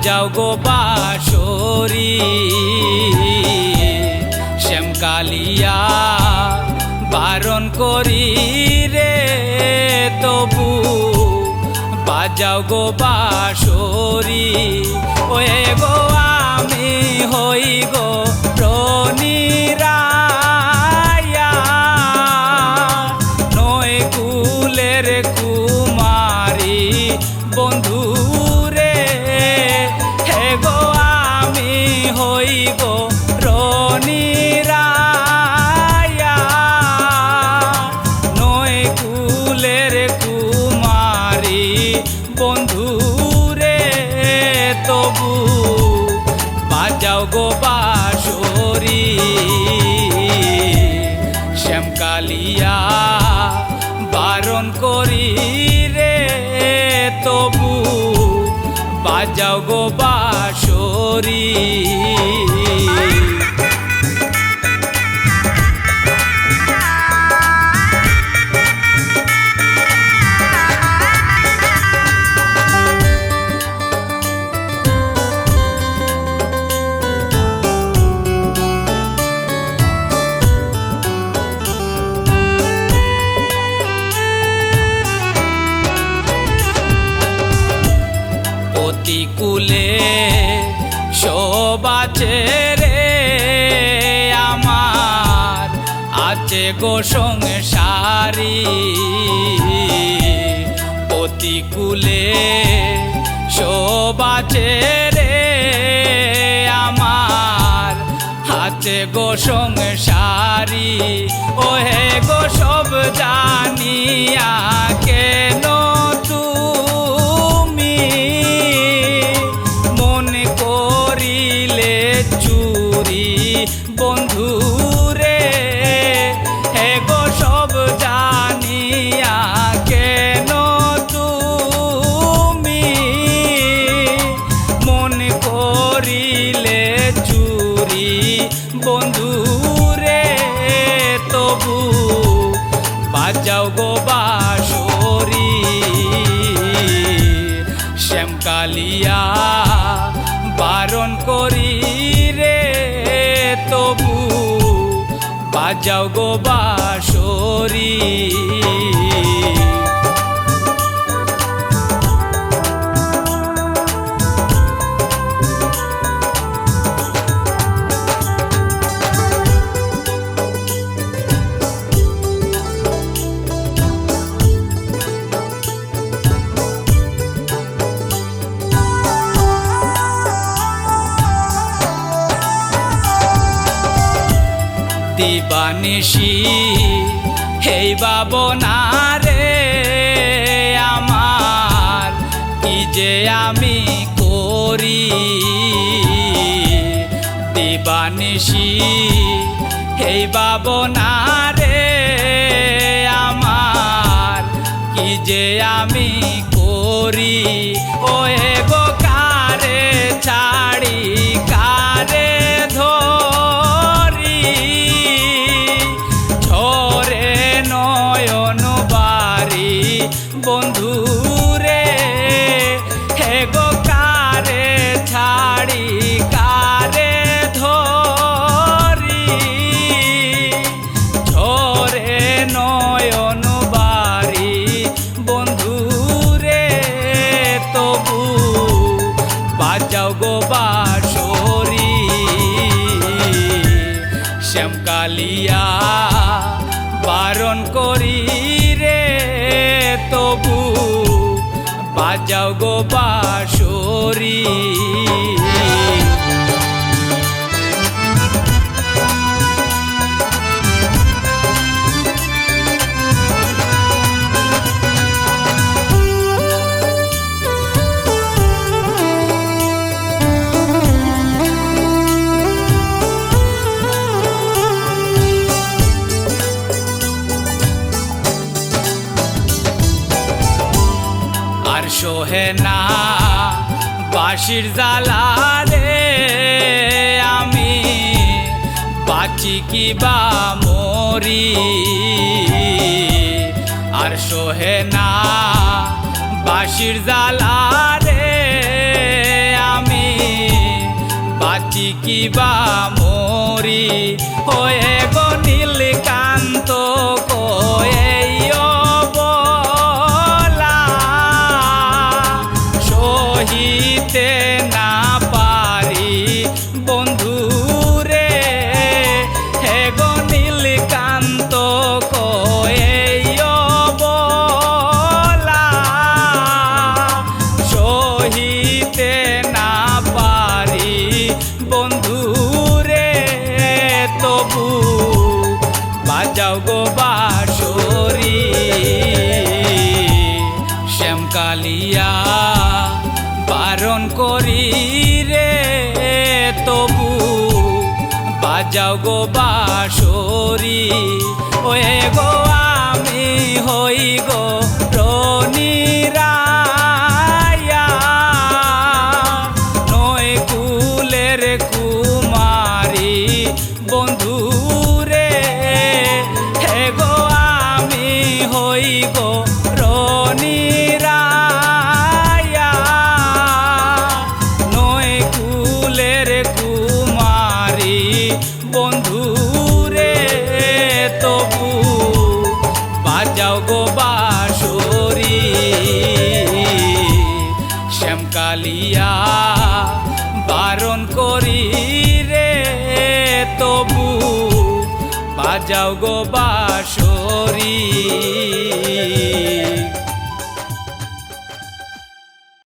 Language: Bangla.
বাজাও গো বাঁশরি শ্যামকালিয়া বারণ করি রে তবু বাজাও গো বাঁশরি ওয়ে গো আমি হই গো রনিরায়া নয় কুলের কুমারী বন্ধু রে হে গো আমি হই গো রনিরায়া নয় কুলের কুমারী বন্ধু রে তবু বাজাও গো বাঁশরি শ্যামকালিয়া বারণ করি রে তবু বাজাও গো বাঁশরি কুলে শোবাছে রে আমার আছে গো সংসারী প্রতিকূলে শোবাছে রে আমার আছে গো সংসারী ওহে গো সব জানিয়া কেন বন্ধু রে হে গো সব জানিয়া কেন তুমি মন করিলে চুরি বন্ধু রে তবু বাজাও গো বাঁশরি শ্যামকালিয়া বারণ করি রে তবু বাজাও গো বাঁশরি দিবানিশি হেই বাবনা রে আমার কি যে আমি করি দিবানিশি হেই বাবনা রে আমার কি যে আমি করি ওহে গো কারে ছাড়ি কারে ধরি ঝরে নয়ন বাড়ি বন্ধু রে হে গো কারে ছাড়ি কারে ধরি ঝরে নয়ন বাড়ি বন্ধু রে তবু বাজাও গো বাঁশরি শ্যামকালিয়া বারণ করি রে তবু বাজাও গো বাঁশরি আর সোহে না বাঁশির জ্বালা রে আমি বাঁচি কি বা মরি আর সোহে না বাঁশির জ্বালা রে আমি বাঁচি কিবা মরি হয়ে গো নীলকান্ত কয়েও বলা সহিতে না পারি বন্ধু রে হে গো নীলকান্ত কয়েও বলা সহিতে না পারি বন্ধু রে তবু বাজাও গো বাঁশরি শ্যামকালিয়া বারণ করি রে তবু বাজাও গো বাঁশরি ওয়ে গো আমি হই গো রনিরায়া নয় কুলের কুমারী বন্ধু রে হে গো আমি হই গো রনিরায়া নয় কুলের কুমারী বন্ধু রে তবু বাজাও গো বাঁশরি শ্যামকালিয়া বারণ করি রে তবু বাজাও গো বাঁশরি।